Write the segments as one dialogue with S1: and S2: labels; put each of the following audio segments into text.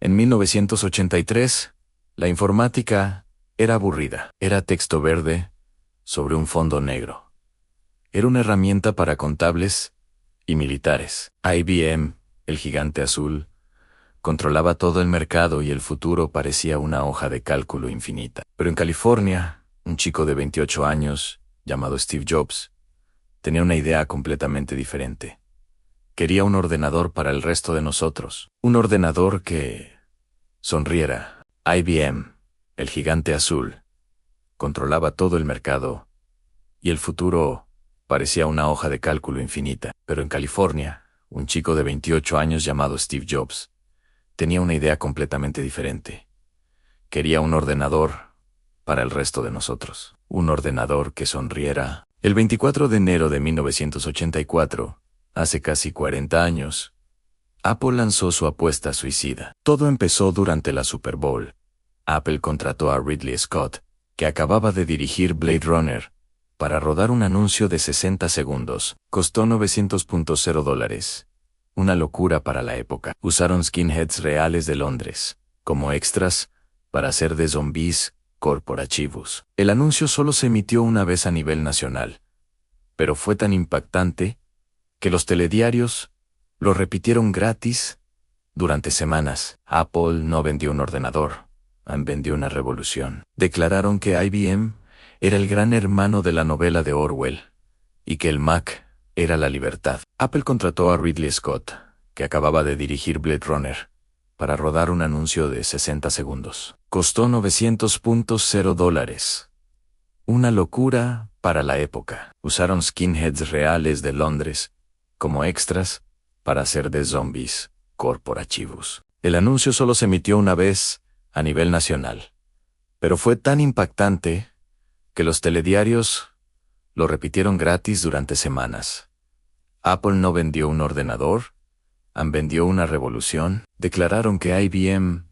S1: En 1983, la informática era aburrida. Era texto verde sobre un fondo negro. Era una herramienta para contables y militares. IBM, el gigante azul, controlaba todo el mercado y el futuro parecía una hoja de cálculo infinita. Pero en California, un chico de 28 años, llamado Steve Jobs, tenía una idea completamente diferente. Quería un ordenador para el resto de nosotros. Un ordenador que sonriera. IBM, el gigante azul, controlaba todo el mercado y el futuro parecía una hoja de cálculo infinita. Pero en California, un chico de 28 años llamado Steve Jobs tenía una idea completamente diferente. Quería un ordenador para el resto de nosotros. Un ordenador que sonriera. El 24 de enero de 1984, hace casi 40 años, Apple lanzó su apuesta suicida. Todo empezó durante la Super Bowl. Apple contrató a Ridley Scott, que acababa de dirigir Blade Runner, para rodar un anuncio de 60 segundos. Costó $900.0. Una locura para la época. Usaron skinheads reales de Londres, como extras, para hacer de zombies corporativos. El anuncio solo se emitió una vez a nivel nacional, pero fue tan impactante que los telediarios lo repitieron gratis durante semanas. Apple no vendió un ordenador, vendió una revolución. Declararon que IBM era el gran hermano de la novela de Orwell y que el Mac era la libertad. Apple contrató a Ridley Scott, que acababa de dirigir Blade Runner, para rodar un anuncio de 60 segundos. Costó $900.0. Una locura para la época. Usaron skinheads reales de Londres como extras para hacer de zombies corporativos. El anuncio solo se emitió una vez a nivel nacional, pero fue tan impactante que los telediarios lo repitieron gratis durante semanas. Apple no vendió un ordenador, vendió una revolución. Declararon que IBM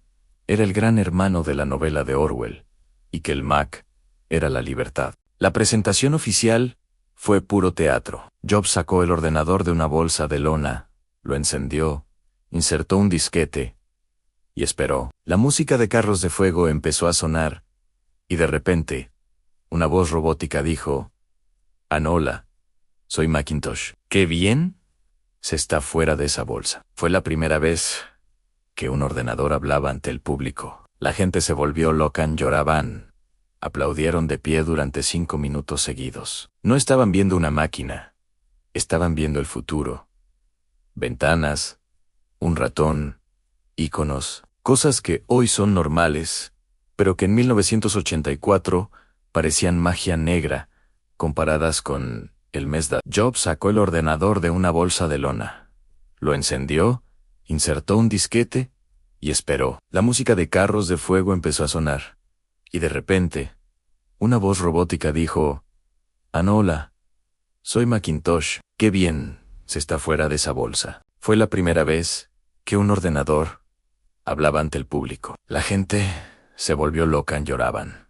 S1: era el gran hermano de la novela de Orwell y que el Mac era la libertad. La presentación oficial fue puro teatro. Jobs sacó el ordenador de una bolsa de lona, lo encendió, insertó un disquete y esperó. La música de Carros de Fuego empezó a sonar y de repente, una voz robótica dijo: hola, soy Macintosh. ¡Qué bien! Se está fuera de esa bolsa. Fue la primera vez que un ordenador hablaba ante el público. La gente se volvió loca, lloraban. Aplaudieron de pie durante 5 minutos seguidos. No estaban viendo una máquina. Estaban viendo el futuro. Ventanas, un ratón, iconos, cosas que hoy son normales, pero que en 1984 parecían magia negra comparadas con el MESDA. Jobs sacó el ordenador de una bolsa de lona. Lo encendió, insertó un disquete y esperó. La música de Carros de Fuego empezó a sonar. Y de repente, una voz robótica dijo: hola, soy Macintosh. ¡Qué bien! Se está fuera de esa bolsa. Fue la primera vez que un ordenador hablaba ante el público. La gente se volvió loca, lloraban.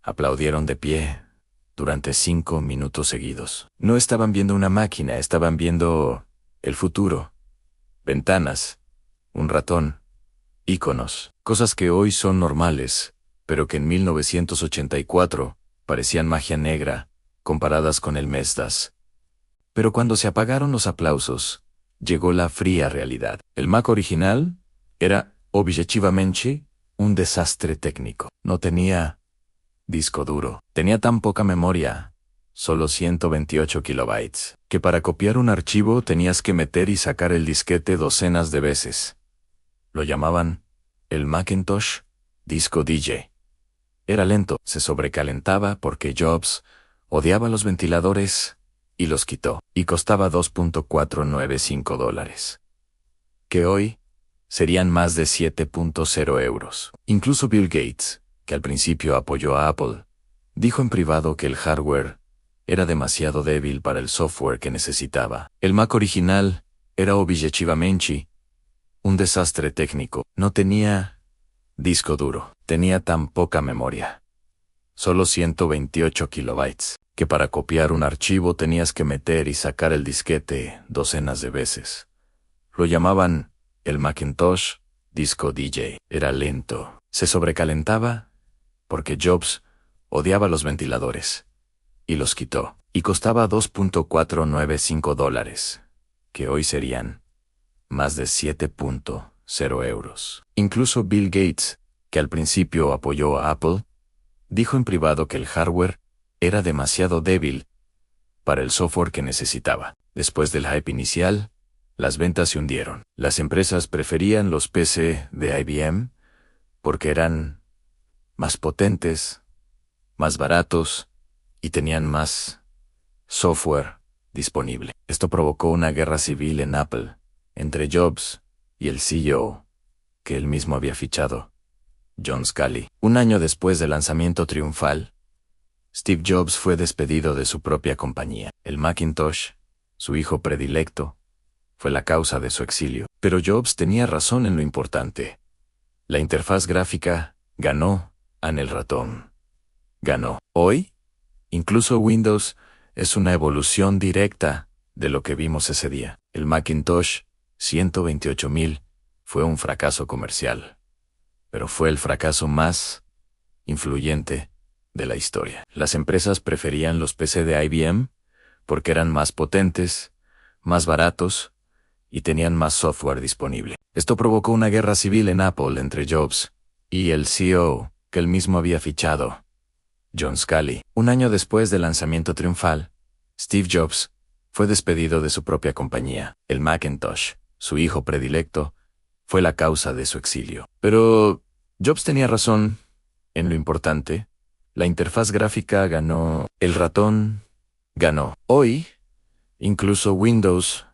S1: Aplaudieron de pie durante 5 minutos seguidos. No estaban viendo una máquina, estaban viendo el futuro. Ventanas, un ratón, iconos, cosas que hoy son normales, pero que en 1984 parecían magia negra comparadas con el MESDAS. Pero cuando se apagaron los aplausos, llegó la fría realidad. El Mac original era, objetivamente, un desastre técnico. No tenía disco duro. Tenía tan poca memoria, solo 128 kilobytes, que para copiar un archivo tenías que meter y sacar el disquete docenas de veces. Lo llamaban el Macintosh disco DJ. Era lento, se sobrecalentaba porque Jobs odiaba los ventiladores y los quitó, y costaba $2.495, que hoy serían más de 7.0 euros. Incluso Bill Gates, que al principio apoyó a Apple, dijo en privado que el hardware era demasiado débil para el software que necesitaba. El Mac original era objetivamente un desastre técnico. No tenía disco duro, tenía tan poca memoria, solo 128 kilobytes, que para copiar un archivo tenías que meter y sacar el disquete docenas de veces. Lo llamaban el Macintosh disco DJ. Era lento. Se sobrecalentaba porque Jobs odiaba los ventiladores y los quitó. Y costaba $2.495, que hoy serían más de 7.0 euros. Incluso Bill Gates, que al principio apoyó a Apple, dijo en privado que el hardware era demasiado débil para el software que necesitaba. Después del hype inicial, las ventas se hundieron. Las empresas preferían los PC de IBM porque eran más potentes, más baratos y tenían más software disponible. Esto provocó una guerra civil en Apple entre Jobs y el CEO que él mismo había fichado, John Sculley. Un año después del lanzamiento triunfal, Steve Jobs fue despedido de su propia compañía. El Macintosh, su hijo predilecto, fue la causa de su exilio. Pero Jobs tenía razón en lo importante. La interfaz gráfica ganó en el ratón. Ganó. Hoy, incluso Windows es una evolución directa de lo que vimos ese día. El Macintosh 128.000 fue un fracaso comercial, pero fue el fracaso más influyente de la historia. Las empresas preferían los PC de IBM porque eran más potentes, más baratos y tenían más software disponible. Esto provocó una guerra civil en Apple entre Jobs y el CEO que él mismo había fichado, John Sculley. Un año después del lanzamiento triunfal, Steve Jobs fue despedido de su propia compañía. El Macintosh, su hijo predilecto, fue la causa de su exilio. Pero Jobs tenía razón en lo importante. La interfaz gráfica ganó. El ratón ganó. Hoy, incluso Windows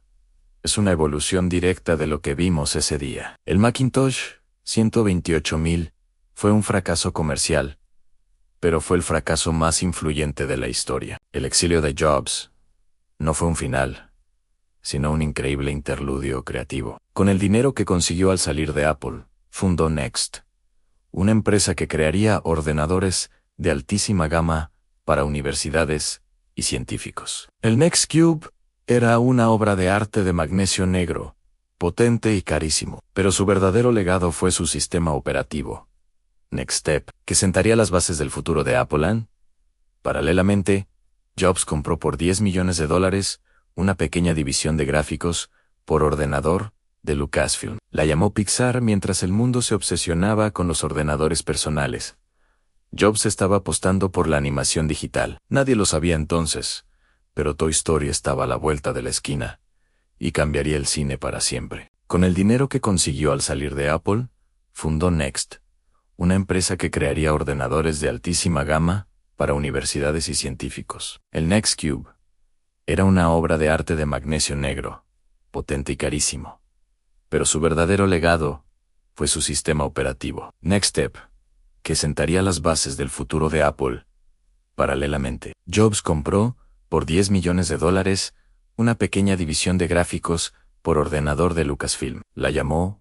S1: es una evolución directa de lo que vimos ese día. El Macintosh 128.000 fue un fracaso comercial, pero fue el fracaso más influyente de la historia. El exilio de Jobs no fue un final, sino un increíble interludio creativo. Con el dinero que consiguió al salir de Apple, fundó Next, una empresa que crearía ordenadores de altísima gama para universidades y científicos. El Next Cube era una obra de arte de magnesio negro, potente y carísimo, pero su verdadero legado fue su sistema operativo, NextStep, que sentaría las bases del futuro de Apple. Paralelamente, Jobs compró por $10 millones una pequeña división de gráficos por ordenador de Lucasfilm. La llamó Pixar mientras el mundo se obsesionaba con los ordenadores personales. Jobs estaba apostando por la animación digital. Nadie lo sabía entonces, pero Toy Story estaba a la vuelta de la esquina y cambiaría el cine para siempre. Con el dinero que consiguió al salir de Apple, fundó Next, una empresa que crearía ordenadores de altísima gama para universidades y científicos. El Next Cube era una obra de arte de magnesio negro, potente y carísimo, pero su verdadero legado fue su sistema operativo, NextStep, que sentaría las bases del futuro de Apple. Paralelamente, Jobs compró por $10 millones una pequeña división de gráficos por ordenador de Lucasfilm. La llamó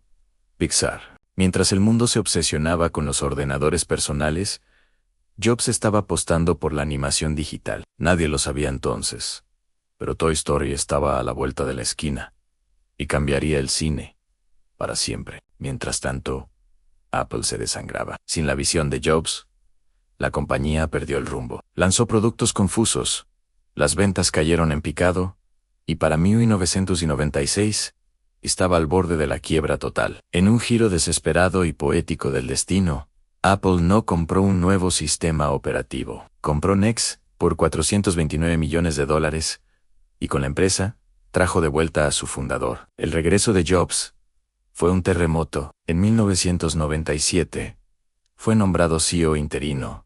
S1: Pixar. Mientras el mundo se obsesionaba con los ordenadores personales, Jobs estaba apostando por la animación digital. Nadie lo sabía entonces, pero Toy Story estaba a la vuelta de la esquina y cambiaría el cine para siempre. Mientras tanto, Apple se desangraba. Sin la visión de Jobs, la compañía perdió el rumbo. Lanzó productos confusos, las ventas cayeron en picado, y para 1996 estaba al borde de la quiebra total. En un giro desesperado y poético del destino, Apple no compró un nuevo sistema operativo. Compró Next por $429 millones, y con la empresa, trajo de vuelta a su fundador. El regreso de Jobs fue un terremoto. En 1997, fue nombrado CEO interino,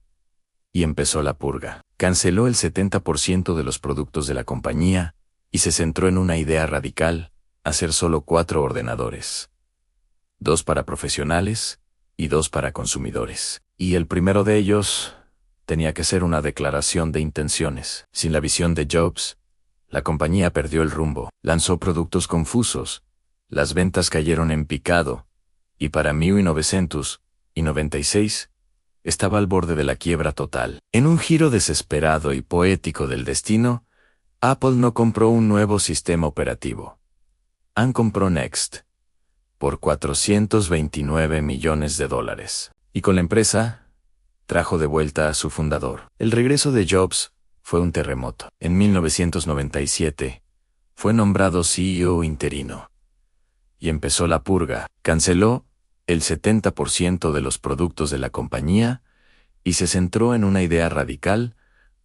S1: y empezó la purga. Canceló el 70% de los productos de la compañía, y se centró en una idea radical: hacer solo 4 ordenadores. 2 para profesionales y 2 para consumidores. Y el primero de ellos tenía que ser una declaración de intenciones. Sin la visión de Jobs, la compañía perdió el rumbo. Lanzó productos confusos, las ventas cayeron en picado, y para 1996 estaba al borde de la quiebra total. En un giro desesperado y poético del destino, Apple no compró un nuevo sistema operativo. Compró Next, por $429 millones. Y con la empresa, trajo de vuelta a su fundador. El regreso de Jobs fue un terremoto. En 1997, fue nombrado CEO interino. Y empezó la purga. Canceló el 70% de los productos de la compañía y se centró en una idea radical: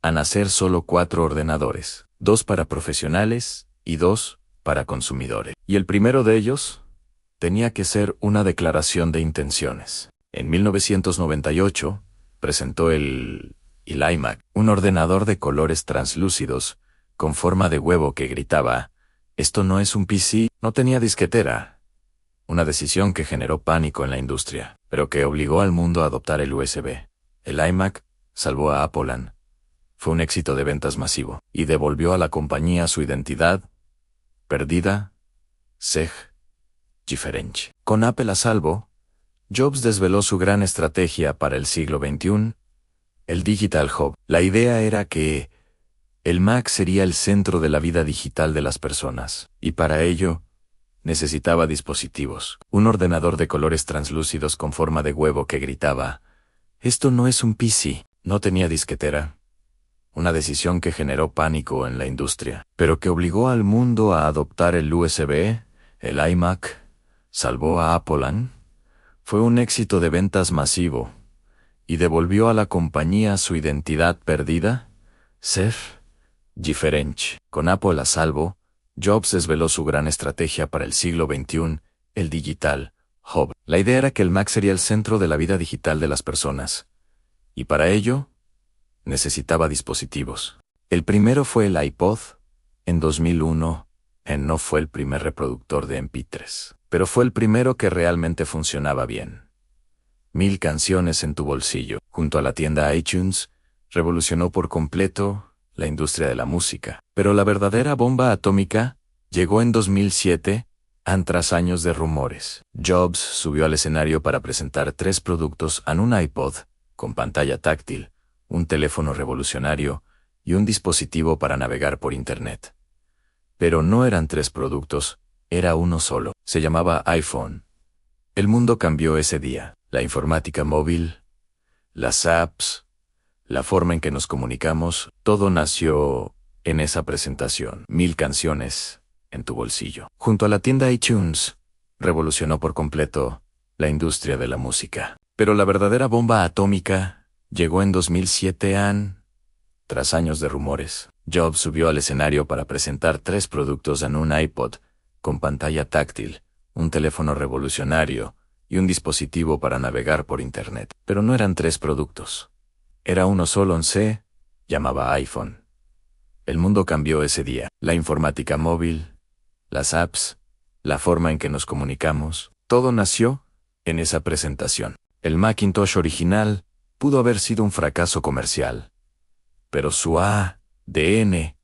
S1: en hacer solo 4 ordenadores, 2 para profesionales y 2 para consumidores. Y el primero de ellos tenía que ser una declaración de intenciones. En 1998, presentó el iMac, un ordenador de colores translúcidos, con forma de huevo que gritaba: «Esto no es un PC», no tenía disquetera. Una decisión que generó pánico en la industria, pero que obligó al mundo a adoptar el USB. El iMac salvó a Apple. Fue un éxito de ventas masivo, y devolvió a la compañía su identidad perdida, ser diferente. Con Apple a salvo, Jobs desveló su gran estrategia para el siglo XXI, el Digital Hub. La idea era que el Mac sería el centro de la vida digital de las personas, y para ello, necesitaba dispositivos. Un ordenador de colores translúcidos con forma de huevo que gritaba: «Esto no es un PC». No tenía disquetera. Una decisión que generó pánico en la industria, pero que obligó al mundo a adoptar el USB. El iMac salvó a Apple. Fue un éxito de ventas masivo y devolvió a la compañía su identidad perdida, ser diferente. Con Apple a salvo, Jobs desveló su gran estrategia para el siglo XXI, el Digital Hub. La idea era que el Mac sería el centro de la vida digital de las personas, y para ello, necesitaba dispositivos. El primero fue el iPod, en 2001. No fue el primer reproductor de MP3, pero fue el primero que realmente funcionaba bien. 1000 canciones en tu bolsillo, junto a la tienda iTunes, revolucionó por completo la industria de la música. Pero la verdadera bomba atómica llegó en 2007, tras años de rumores. Jobs subió al escenario para presentar 3 productos: un iPod, con pantalla táctil, un teléfono revolucionario y un dispositivo para navegar por Internet. Pero no eran 3 productos, era uno solo. Se llamaba iPhone. El mundo cambió ese día. La informática móvil, las apps, la forma en que nos comunicamos, todo nació en esa presentación. 1000 canciones en tu bolsillo. Junto a la tienda iTunes, revolucionó por completo la industria de la música. Pero la verdadera bomba atómica llegó en 2007. Tras años de rumores, Jobs subió al escenario para presentar 3 productos: un iPod, con pantalla táctil, un teléfono revolucionario y un dispositivo para navegar por Internet. Pero no eran 3 productos. Era uno solo. Se llamaba iPhone. El mundo cambió ese día. La informática móvil, las apps, la forma en que nos comunicamos, todo nació en esa presentación. El Macintosh original pudo haber sido un fracaso comercial, pero su ADN,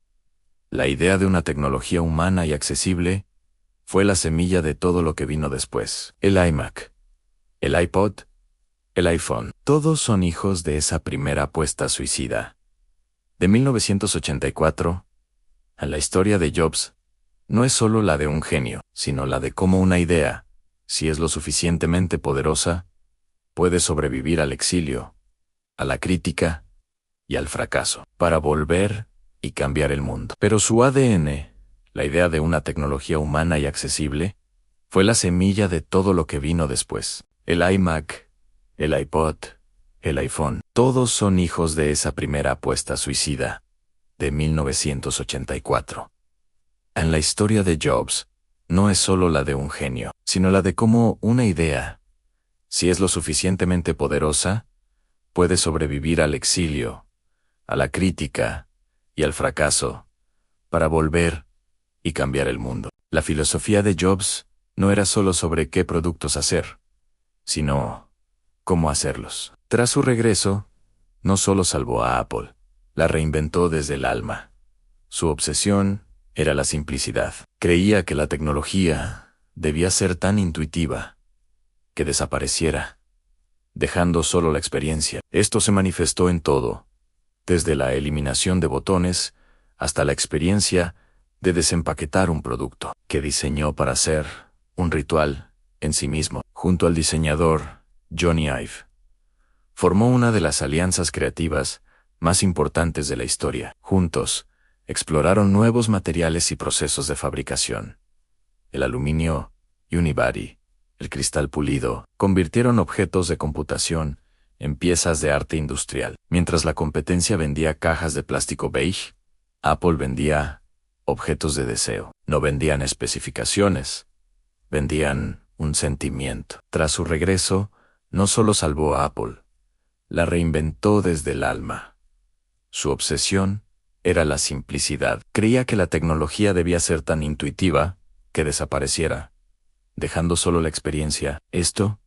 S1: la idea de una tecnología humana y accesible, fue la semilla de todo lo que vino después. El iMac, el iPod, el iPhone, todos son hijos de esa primera apuesta suicida. De 1984, la historia de Jobs no es solo la de un genio, sino la de cómo una idea, si es lo suficientemente poderosa, puede sobrevivir al exilio, a la crítica y al fracaso, para volver y cambiar el mundo. Pero su ADN, la idea de una tecnología humana y accesible, fue la semilla de todo lo que vino después. El iMac, el iPod, el iPhone, todos son hijos de esa primera apuesta suicida, de 1984. En la historia de Jobs, no es solo la de un genio, sino la de cómo una idea, si es lo suficientemente poderosa, puede sobrevivir al exilio, a la crítica y al fracaso, para volver y cambiar el mundo. La filosofía de Jobs no era solo sobre qué productos hacer, sino cómo hacerlos. Tras su regreso, no solo salvó a Apple, la reinventó desde el alma. Su obsesión era la simplicidad. Creía que la tecnología debía ser tan intuitiva que desapareciera, dejando solo la experiencia. Esto se manifestó en todo, desde la eliminación de botones hasta la experiencia de desempaquetar un producto, que diseñó para ser un ritual en sí mismo. Junto al diseñador Johnny Ive, formó una de las alianzas creativas más importantes de la historia. Juntos, exploraron nuevos materiales y procesos de fabricación. El aluminio, Unibody, el cristal pulido, convirtieron objetos de computación en piezas de arte industrial. Mientras la competencia vendía cajas de plástico beige, Apple vendía objetos de deseo. No vendían especificaciones, vendían un sentimiento. Tras su regreso, no solo salvó a Apple, la reinventó desde el alma. Su obsesión era la simplicidad. Creía que la tecnología debía ser tan intuitiva que desapareciera, dejando solo la experiencia. Esto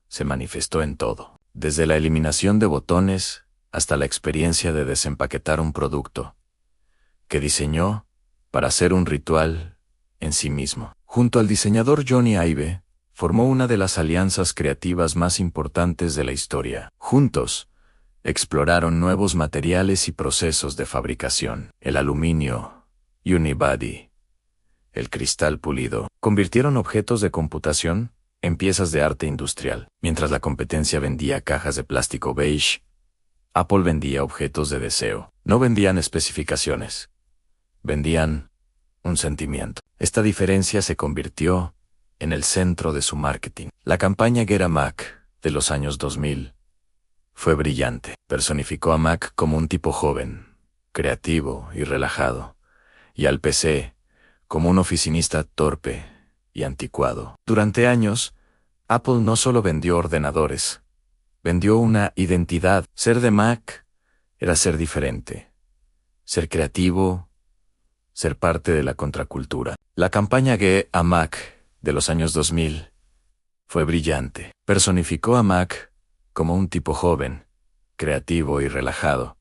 S1: se manifestó en todo, desde la eliminación de botones hasta la experiencia de desempaquetar un producto, que diseñó para hacer un ritual en sí mismo. Junto al diseñador Johnny Ive, formó una de las alianzas creativas más importantes de la historia. Juntos, exploraron nuevos materiales y procesos de fabricación. El aluminio, Unibody, el cristal pulido, convirtieron objetos de computación en piezas de arte industrial. Mientras la competencia vendía cajas de plástico beige, Apple vendía objetos de deseo. No vendían especificaciones, vendían un sentimiento. Esta diferencia se convirtió en el centro de su marketing. La campaña Get a Mac de los años 2000 fue brillante. Personificó a Mac como un tipo joven, creativo y relajado, y al PC como un oficinista torpe y anticuado. Durante años, Apple no solo vendió ordenadores, vendió una identidad. Ser de Mac era ser diferente, ser creativo, ser parte de la contracultura. La campaña Get a Mac de los años 2000 fue brillante. Personificó a Mac como un tipo joven, creativo y relajado,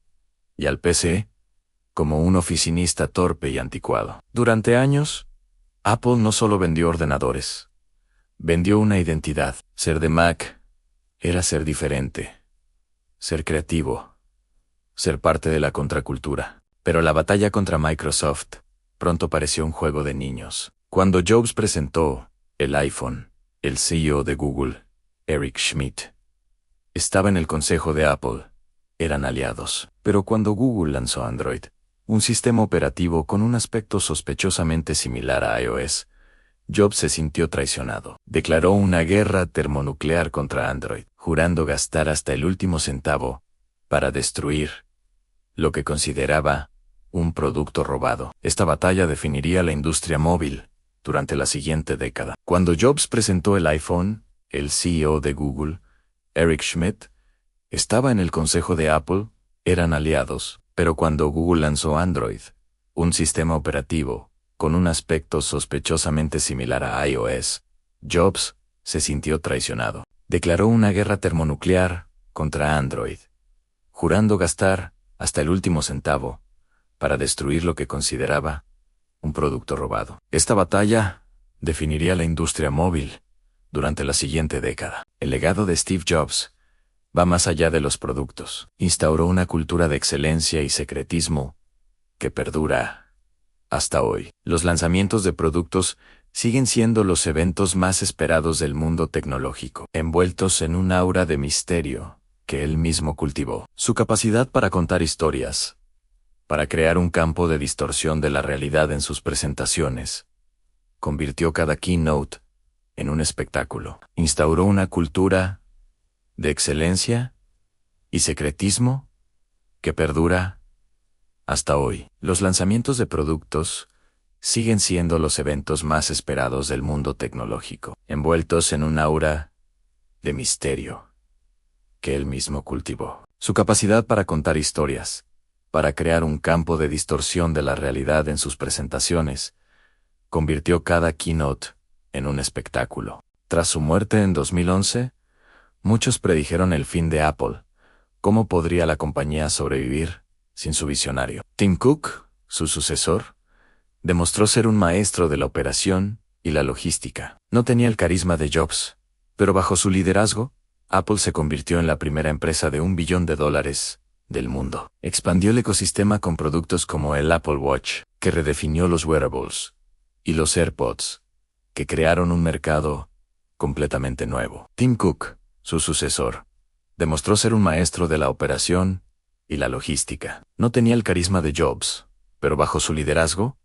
S1: y al PC como un oficinista torpe y anticuado. Durante años, Apple no solo vendió ordenadores, vendió una identidad. Ser de Mac era ser diferente, ser creativo, ser parte de la contracultura. Pero la batalla contra Microsoft pronto pareció un juego de niños. Cuando Jobs presentó el iPhone, el CEO de Google, Eric Schmidt, estaba en el consejo de Apple. Eran aliados. Pero cuando Google lanzó Android, un sistema operativo con un aspecto sospechosamente similar a iOS, Jobs se sintió traicionado. Declaró una guerra termonuclear contra Android, jurando gastar hasta el último centavo para destruir lo que consideraba un producto robado. Esta batalla definiría la industria móvil durante la siguiente década. Cuando Jobs presentó el iPhone, el CEO de Google, Eric Schmidt, estaba en el consejo de Apple. Eran aliados. Pero cuando Google lanzó Android, un sistema operativo con un aspecto sospechosamente similar a iOS, Jobs se sintió traicionado. Declaró una guerra termonuclear contra Android, jurando gastar hasta el último centavo para destruir lo que consideraba un producto robado. Esta batalla definiría la industria móvil durante la siguiente década. El legado de Steve Jobs va más allá de los productos. Instauró una cultura de excelencia y secretismo que perdura hasta hoy. Los lanzamientos de productos siguen siendo los eventos más esperados del mundo tecnológico, envueltos en un aura de misterio que él mismo cultivó. Su capacidad para contar historias, para crear un campo de distorsión de la realidad en sus presentaciones, convirtió cada keynote en un espectáculo. Instauró una cultura de excelencia y secretismo que perdura hasta hoy. Los lanzamientos de productos siguen siendo los eventos más esperados del mundo tecnológico, envueltos en un aura de misterio que él mismo cultivó. Su capacidad para contar historias, para crear un campo de distorsión de la realidad en sus presentaciones, convirtió cada keynote en un espectáculo. Tras su muerte en 2011, muchos predijeron el fin de Apple. ¿Cómo podría la compañía sobrevivir sin su visionario? Tim Cook, su sucesor, demostró ser un maestro de la operación y la logística. No tenía el carisma de Jobs, pero bajo su liderazgo, Apple se convirtió en la primera empresa de $1 billón del mundo. Expandió el ecosistema con productos como el Apple Watch, que redefinió los wearables, y los AirPods, que crearon un mercado completamente nuevo. Tim Cook, su sucesor, demostró ser un maestro de la operación y la logística. No tenía el carisma de Jobs, pero bajo su liderazgo,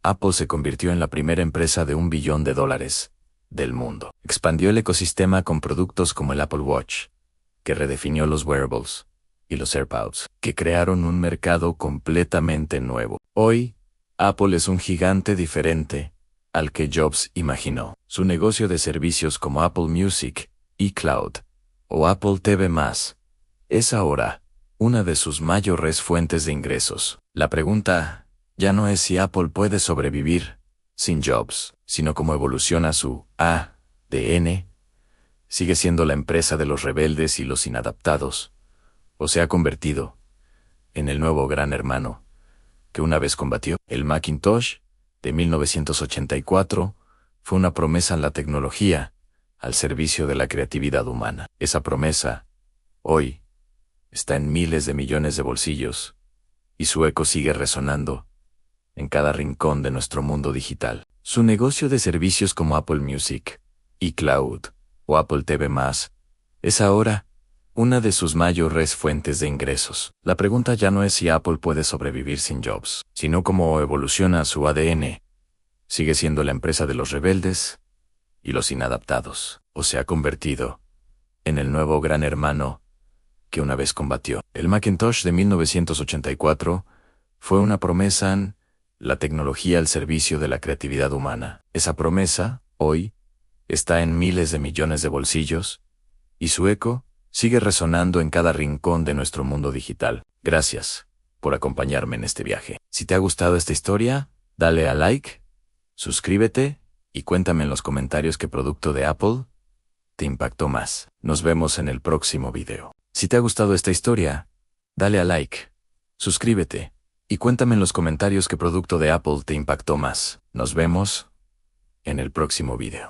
S1: Apple se convirtió en la primera empresa de $1 billón del mundo. Expandió el ecosistema con productos como el Apple Watch, que redefinió los wearables, y los AirPods, que crearon un mercado completamente nuevo. Hoy, Apple es un gigante diferente al que Jobs imaginó. Su negocio de servicios como Apple Music, iCloud o Apple TV+, es ahora una de sus mayores fuentes de ingresos. La pregunta ya no es si Apple puede sobrevivir sin Jobs, sino cómo evoluciona su ADN. ¿Sigue siendo la empresa de los rebeldes y los inadaptados, o se ha convertido en el nuevo gran hermano que una vez combatió? El Macintosh de 1984 fue una promesa en la tecnología al servicio de la creatividad humana. Esa promesa, hoy, está en miles de millones de bolsillos, y su eco sigue resonando en cada rincón de nuestro mundo digital. Su negocio de servicios como Apple Music, iCloud o Apple TV+, es ahora una de sus mayores fuentes de ingresos. La pregunta ya no es si Apple puede sobrevivir sin Jobs, sino cómo evoluciona su ADN. ¿Sigue siendo la empresa de los rebeldes y los inadaptados, o se ha convertido en el nuevo gran hermano que una vez combatió? El Macintosh de 1984 fue una promesa en la tecnología al servicio de la creatividad humana. Esa promesa, hoy, está en miles de millones de bolsillos, y su eco sigue resonando en cada rincón de nuestro mundo digital. Gracias por acompañarme en este viaje. Si te ha gustado esta historia, dale a like, suscríbete y cuéntame en los comentarios qué producto de Apple te impactó más. Nos vemos en el próximo video. Si te ha gustado esta historia, dale a like, suscríbete y cuéntame en los comentarios qué producto de Apple te impactó más. Nos vemos en el próximo video.